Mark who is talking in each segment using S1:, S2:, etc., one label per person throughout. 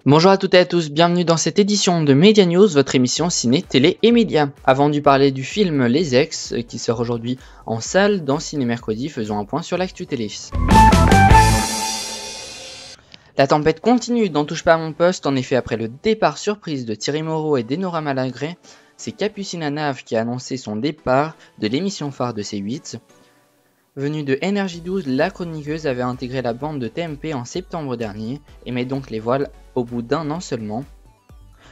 S1: Bonjour à toutes et à tous, bienvenue dans cette édition de Media News, votre émission ciné, télé et médias. Avant de parler du film Les Ex, qui sort aujourd'hui en salle dans Ciné Mercredi, faisons un point sur l'actu télé. La tempête continue dans Touche pas à mon poste, en effet après le départ surprise de Thierry Moreau et d'Enora Malagré, c'est Capucine Anave qui a annoncé son départ de l'émission phare de C8. Venue de NRJ12, la chroniqueuse avait intégré la bande de TMP en septembre dernier et met donc les voiles au bout d'un an seulement.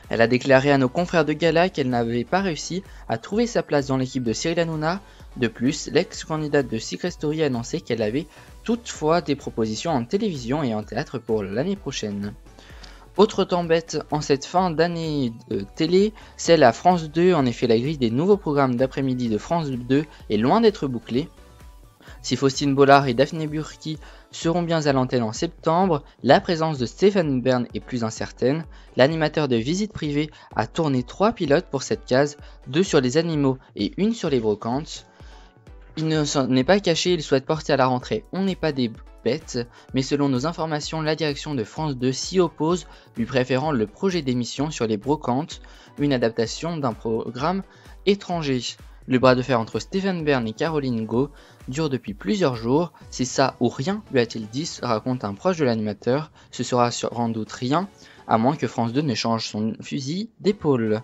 S1: Elle a déclaré à nos confrères de gala qu'elle n'avait pas réussi à trouver sa place dans l'équipe de Cyril Hanouna. De plus, l'ex-candidate de Secret Story a annoncé qu'elle avait toutefois des propositions en télévision et en théâtre pour l'année prochaine. Autre tempête en cette fin d'année de télé, celle à France 2. En effet, la grille des nouveaux programmes d'après-midi de France 2 est loin d'être bouclée. Si Faustine Bollard et Daphné Burki seront bien à l'antenne en septembre, la présence de Stéphane Bern est plus incertaine. L'animateur de Visite Privée a tourné 3 pilotes pour cette case, 2 sur les animaux et 1 sur les brocantes. Il ne s'en est pas caché, il souhaite porter à la rentrée On n'est pas des bêtes, mais selon nos informations, la direction de France 2 s'y oppose, lui préférant le projet d'émission sur les brocantes, une adaptation d'un programme étranger. Le bras de fer entre Stéphane Bern et Caroline Gau dure depuis plusieurs jours. C'est ça ou rien, lui a-t-il dit, raconte un proche de l'animateur. Ce sera sans doute rien, à moins que France 2 ne change son fusil d'épaule.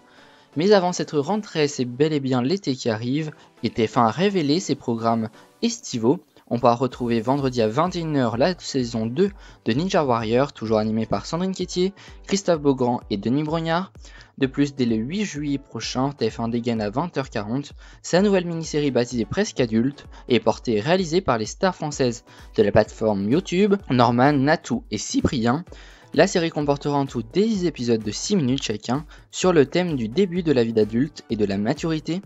S1: Mais avant cette rentrée, c'est bel et bien l'été qui arrive, et TF1 a révélé ses programmes estivaux. On pourra retrouver vendredi à 21h la saison 2 de Ninja Warrior, toujours animée par Sandrine Quétier, Christophe Beaugrand et Denis Brognard. De plus, dès le 8 juillet prochain, TF1 dégaine à 20h40 sa nouvelle mini-série baptisée Presque Adulte et portée et réalisée par les stars françaises de la plateforme YouTube, Norman, Natou et Cyprien. La série comportera en tout 10 épisodes de 6 minutes chacun sur le thème du début de la vie d'adulte et de la maturité.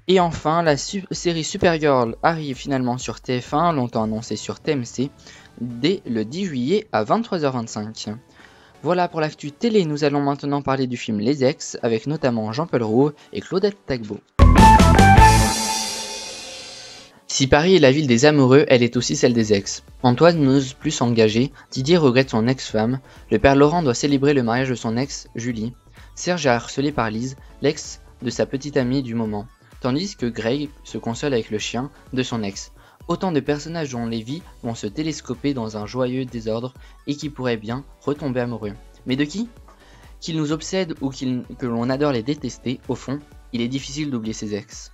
S1: Et enfin, la série Supergirl arrive finalement sur TF1, longtemps annoncée sur TMC, dès le 10 juillet à 23h25. Voilà pour l'actu télé, nous allons maintenant parler du film Les Ex, avec notamment Jean-Paul Rouve et Claudette Tagbo. Si Paris est la ville des amoureux, elle est aussi celle des ex. Antoine n'ose plus s'engager, Didier regrette son ex-femme, le père Laurent doit célébrer le mariage de son ex, Julie, Serge est harcelé par Lise, l'ex de sa petite amie du moment, tandis que Greg se console avec le chien de son ex. Autant de personnages dont les vies vont se télescoper dans un joyeux désordre et qui pourraient bien retomber amoureux. Mais de qui ? Qu'ils nous obsèdent ou que l'on adore les détester, au fond, il est difficile d'oublier ses ex.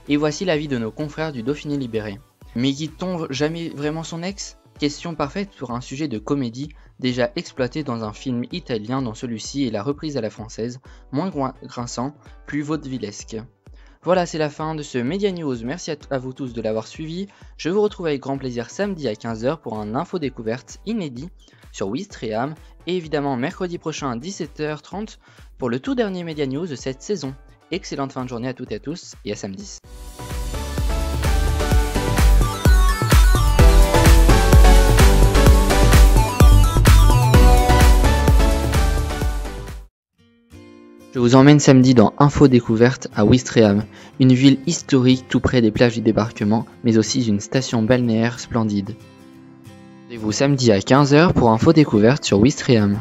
S1: Et voici l'avis de nos confrères du Dauphiné libéré. Mais quitte-t-on jamais vraiment son ex ? Question parfaite pour un sujet de comédie déjà exploité dans un film italien dont celui-ci est la reprise à la française, moins grinçant, plus vaudevillesque. Voilà, c'est la fin de ce Media News, merci à vous tous de l'avoir suivi. Je vous retrouve avec grand plaisir samedi à 15h pour un info découverte inédit sur Wistreham et évidemment mercredi prochain à 17h30 pour le tout dernier Media News de cette saison. Excellente fin de journée à toutes et à tous et à samedi. Je vous emmène samedi dans Info Découverte à Wistreham, une ville historique tout près des plages du débarquement, mais aussi une station balnéaire splendide. Rendez-vous samedi à 15h pour Info Découverte sur Wistreham.